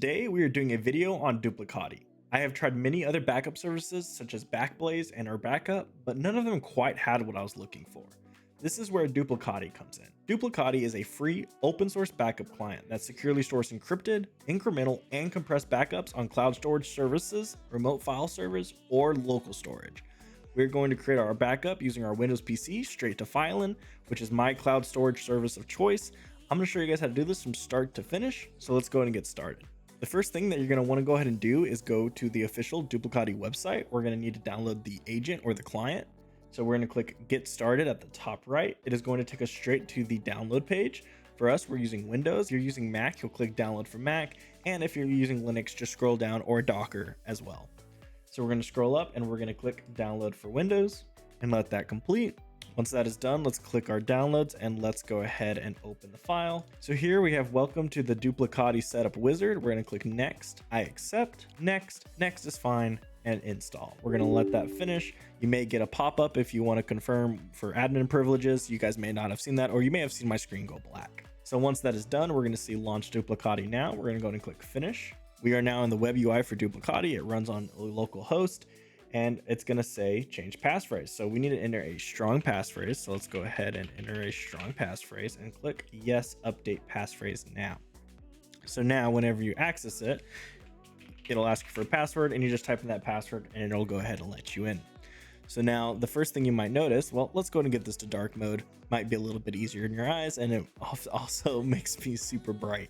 Today, we are doing a video on Duplicati. I have tried many other backup services such as Backblaze and Our Backup, but none of them quite had what I was looking for. This is where Duplicati comes in. Duplicati is a free, open source backup client that securely stores encrypted, incremental, and compressed backups on cloud storage services, remote file servers, or local storage. We're going to create our backup using our Windows PC straight to Filen, which is my cloud storage service of choice. I'm going to show you guys how to do this from start to finish, so let's go ahead and get started. The first thing that you're going to want to go ahead and do is go to the official Duplicati website. We're going to need to download the agent or the client. So we're going to click get started at the top right. It is going to take us straight to the download page. For us, we're using Windows. If you're using Mac, you'll click download for Mac. And if you're using Linux, just scroll down, or Docker as well. So we're going to scroll up and we're going to click download for Windows and let that complete. Once that is done, let's click our downloads and let's go ahead and open the file. So here we have welcome to the Duplicati setup wizard. We're going to click next. I accept. Next is fine, and install. We're going to let that finish. You may get a pop-up if you want to confirm for admin privileges. You guys may not have seen that, or you may have seen my screen go black. So once that is done, we're going to see launch Duplicati now. We're going to go and click finish. We are now in the web UI for Duplicati. It runs on a local host, and it's going to say change passphrase. So we need to enter a strong passphrase. So let's go ahead and enter a strong passphrase and click yes, update passphrase now. So now whenever you access it, it'll ask you for a password, and you just type in that password and it'll go ahead and let you in. So now the first thing you might notice, well, let's go ahead and get this to dark mode. Might be a little bit easier in your eyes, and it also makes me super bright.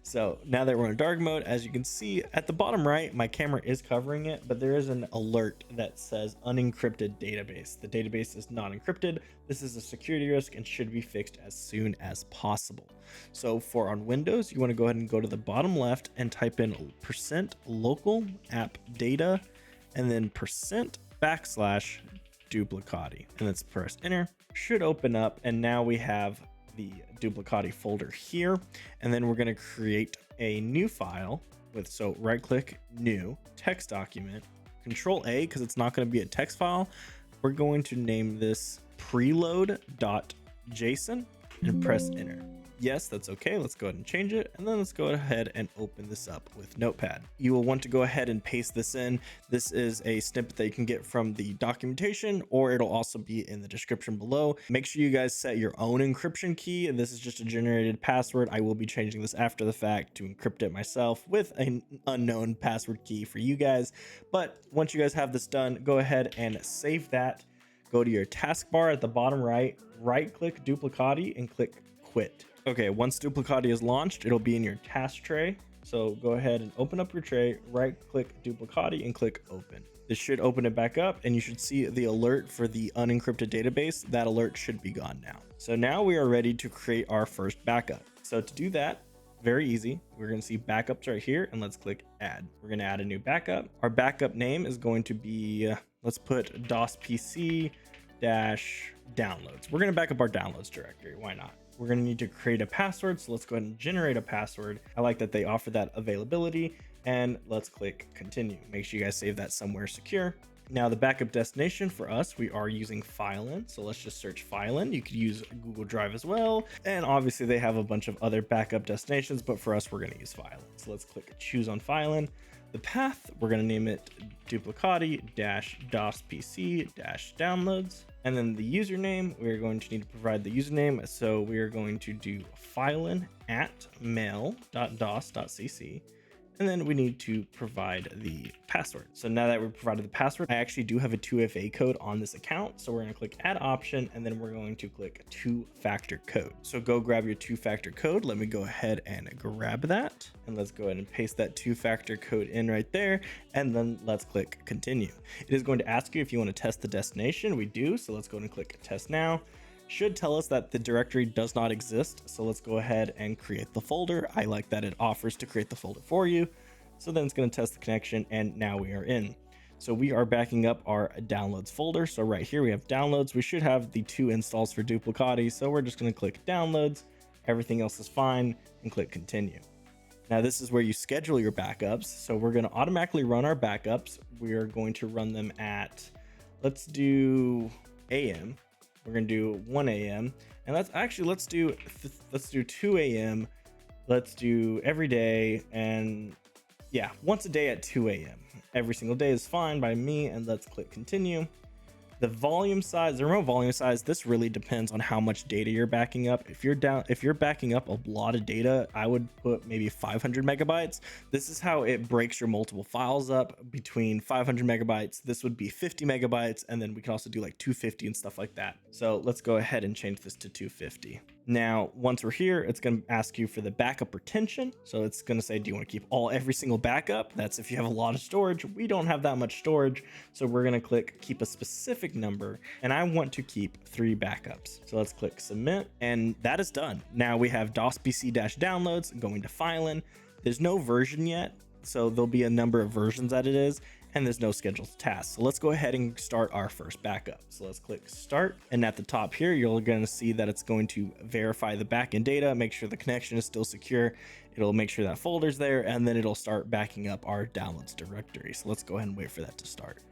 So now that we're in dark mode, as you can see at the bottom right, my camera is covering it, but there is an alert that says unencrypted database. The database is not encrypted. This is a security risk and should be fixed as soon as possible. So for on Windows, you want to go ahead and go to the bottom left and type in %local app data and then %\duplicati, and let's press enter. Should open up, and now we have the Duplicati folder here, and then we're going to create a new file with, so right click, new text document, control A because it's not going to be a text file. We're going to name this preload.json and press enter. Yes, that's okay. Let's go ahead and change it. And then let's go ahead and open this up with Notepad. You will want to go ahead and paste this in. This is a snippet that you can get from the documentation, or it'll also be in the description below. Make sure you guys set your own encryption key. And this is just a generated password. I will be changing this after the fact to encrypt it myself with an unknown password key for you guys. But once you guys have this done, go ahead and save that. Go to your taskbar at the bottom right, right click Duplicati and click quit. Okay, once Duplicati is launched, it'll be in your task tray. So go ahead and open up your tray, right click Duplicati and click open. This should open it back up, and you should see the alert for the unencrypted database. That alert should be gone now. So now we are ready to create our first backup. So to do that, very easy. We're going to see backups right here, and let's click add. We're going to add a new backup. Our backup name is going to be, let's put DOS PC -downloads. We're going to back up our downloads directory. Why not? We're going to need to create a password. So let's go ahead and generate a password. I like that they offer that availability, and let's click continue. Make sure you guys save that somewhere secure. Now the backup destination for us, we are using Filen. So let's just search Filen. You could use Google Drive as well. And obviously they have a bunch of other backup destinations, but for us, we're going to use Filen. So let's click choose on Filen. The path, we're going to name it Duplicati-DOS PC-downloads. And then the username, we're going to need to provide the username. So we are going to do filen@mail.dos.cc. And then we need to provide the password. So now that we've provided the password, I actually do have a 2FA code on this account. So we're going to click add option, and then we're going to click two-factor code. So go grab your two-factor code. Let me go ahead and grab that. And let's go ahead and paste that two-factor code in right there. And then let's click continue. It is going to ask you if you want to test the destination. We do. So let's go ahead and click test now. Should tell us that the directory does not exist. So let's go ahead and create the folder. I like that it offers to create the folder for you. So then it's going to test the connection, and now we are in. So we are backing up our downloads folder. So right here we have downloads. We should have the 2 installs for Duplicati. So we're just going to click downloads. Everything else is fine, and click continue. Now this is where you schedule your backups. So we're going to automatically run our backups. We are going to run them at, let's do AM. We're going to do 1 a.m. and let's do 2 a.m. Let's do every day, and Yeah, once a day at 2 a.m. Every single day is fine by me, and let's click continue. The volume size, the remote volume size, this really depends on how much data you're backing up. If you're backing up a lot of data, I would put maybe 500 megabytes. This is how it breaks your multiple files up between 500 megabytes. This would be 50 megabytes, and then we can also do like 250 and stuff like that. So let's go ahead and change this to 250. Now, once we're here, it's going to ask you for the backup retention. So it's going to say, do you want to keep every single backup? That's if you have a lot of storage. We don't have that much storage. So we're going to click keep a specific number. And I want to keep 3 backups. So let's click submit. And that is done. Now we have DOS-PC-downloads going to Filen. There's no version yet. So there'll be a number of versions that it is, and there's no scheduled tasks. So let's go ahead and start our first backup. So let's click start. And at the top here, you're going to see that it's going to verify the backend data, make sure the connection is still secure. It'll make sure that folder's there, and then it'll start backing up our downloads directory. So let's go ahead and wait for that to start.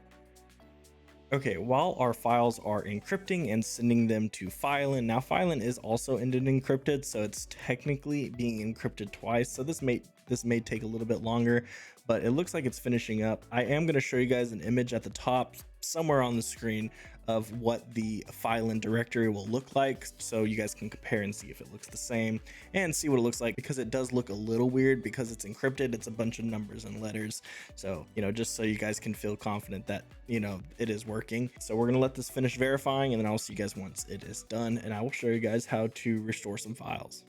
Okay, while our files are encrypting and sending them to Filen, now Filen is also ended encrypted, so it's technically being encrypted twice. So this may take a little bit longer, but it looks like it's finishing up. I am going to show you guys an image at the top somewhere on the screen of what the Filen directory will look like, so you guys can compare and see if it looks the same and see what it looks like, because it does look a little weird because it's encrypted. It's a bunch of numbers and letters. So, just so you guys can feel confident that, it is working. So we're going to let this finish verifying, and then I'll see you guys once it is done, and I will show you guys how to restore some files.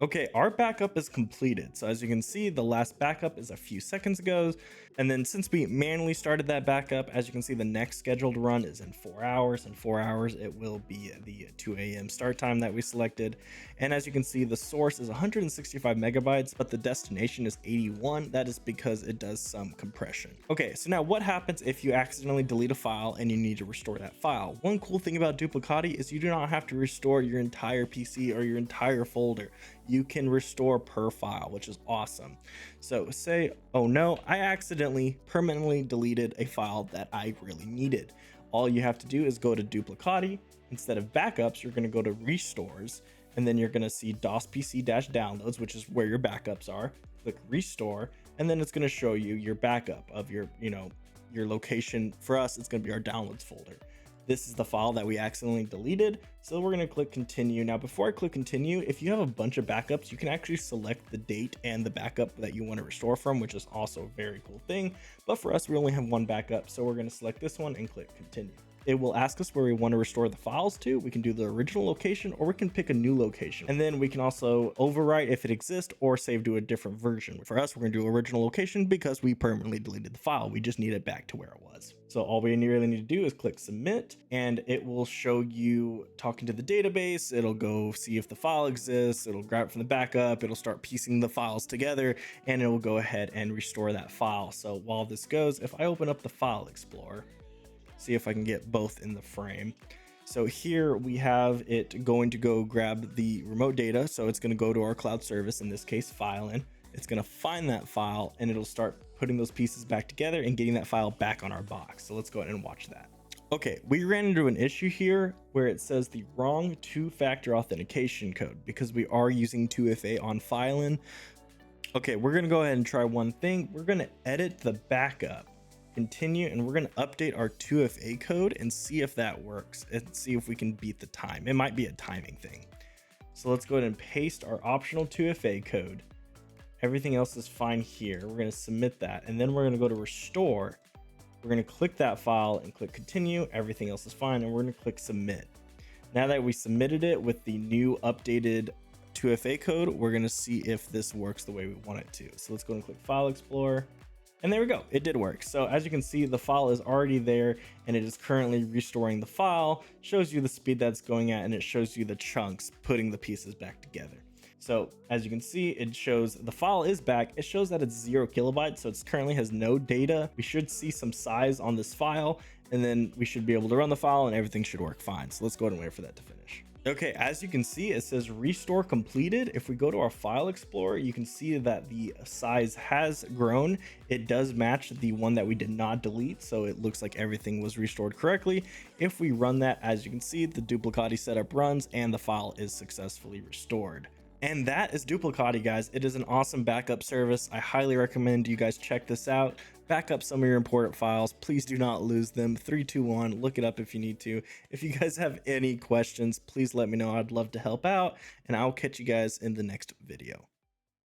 Okay, our backup is completed. So as you can see, the last backup is a few seconds ago. And then since we manually started that backup, as you can see, the next scheduled run is in 4 hours. In 4 hours, it will be the 2 a.m. start time that we selected. And as you can see, the source is 165 megabytes, but the destination is 81. That is because it does some compression. Okay, so now what happens if you accidentally delete a file and you need to restore that file? One cool thing about Duplicati is you do not have to restore your entire PC or your entire folder. You can restore per file, which is awesome. So say, oh no, I accidentally permanently deleted a file that I really needed. All you have to do is go to Duplicati. Instead of backups, you're going to go to restores, and then you're going to see DOS-PC-downloads, which is where your backups are. Click restore, and then it's going to show you your backup of your location. For us, it's going to be our downloads folder. This is the file that we accidentally deleted. So we're going to click continue. Now, before I click continue, if you have a bunch of backups, you can actually select the date and the backup that you want to restore from, which is also a very cool thing. But for us, we only have one backup. So we're going to select this one and click continue. It will ask us where we want to restore the files to. We can do the original location, or we can pick a new location. And then we can also overwrite if it exists or save to a different version. For us, we're going to do original location because we permanently deleted the file. We just need it back to where it was. So all we really need to do is click submit, and it will show you talking to the database. It'll go see if the file exists. It'll grab it from the backup. It'll start piecing the files together, and it will go ahead and restore that file. So while this goes, if I open up the File Explorer, see if I can get both in the frame. So here we have it going to go grab the remote data. So it's going to go to our cloud service, in this case, Filen. It's going to find that file, and it'll start putting those pieces back together and getting that file back on our box. So let's go ahead and watch that. Okay, we ran into an issue here where it says the wrong 2-factor authentication code because we are using 2FA on Filen. Okay, we're going to go ahead and try one thing. We're going to edit the backup, continue, and we're going to update our 2FA code and see if that works and see if we can beat the time. It might be a timing thing. So let's go ahead and paste our optional 2FA code. Everything else is fine here. We're going to submit that, and then we're going to go to restore. We're going to click that file and click continue. Everything else is fine, and we're going to click submit. Now that we submitted it with the new updated 2FA code, we're going to see if this works the way we want it to. So let's go and click File Explorer. And there we go, it did work. So as you can see, the file is already there, and it is currently restoring the file, shows you the speed that's going at, and it shows you the chunks putting the pieces back together. So as you can see, it shows the file is back. It shows that it's 0 kilobytes, so it currently has no data. We should see some size on this file, and then we should be able to run the file and everything should work fine. So let's go ahead and wait for that to finish. Okay, as you can see, it says restore completed. If we go to our File Explorer, you can see that the size has grown. It does match the one that we did not delete, so it looks like everything was restored correctly. If we run that, as you can see, the Duplicati setup runs and the file is successfully restored. And that is Duplicati, guys. It is an awesome backup service. I highly recommend you guys check this out. Back up some of your important files. Please do not lose them. 321. Look it up if you need to. If you guys have any questions, please let me know. I'd love to help out, and I'll catch you guys in the next video.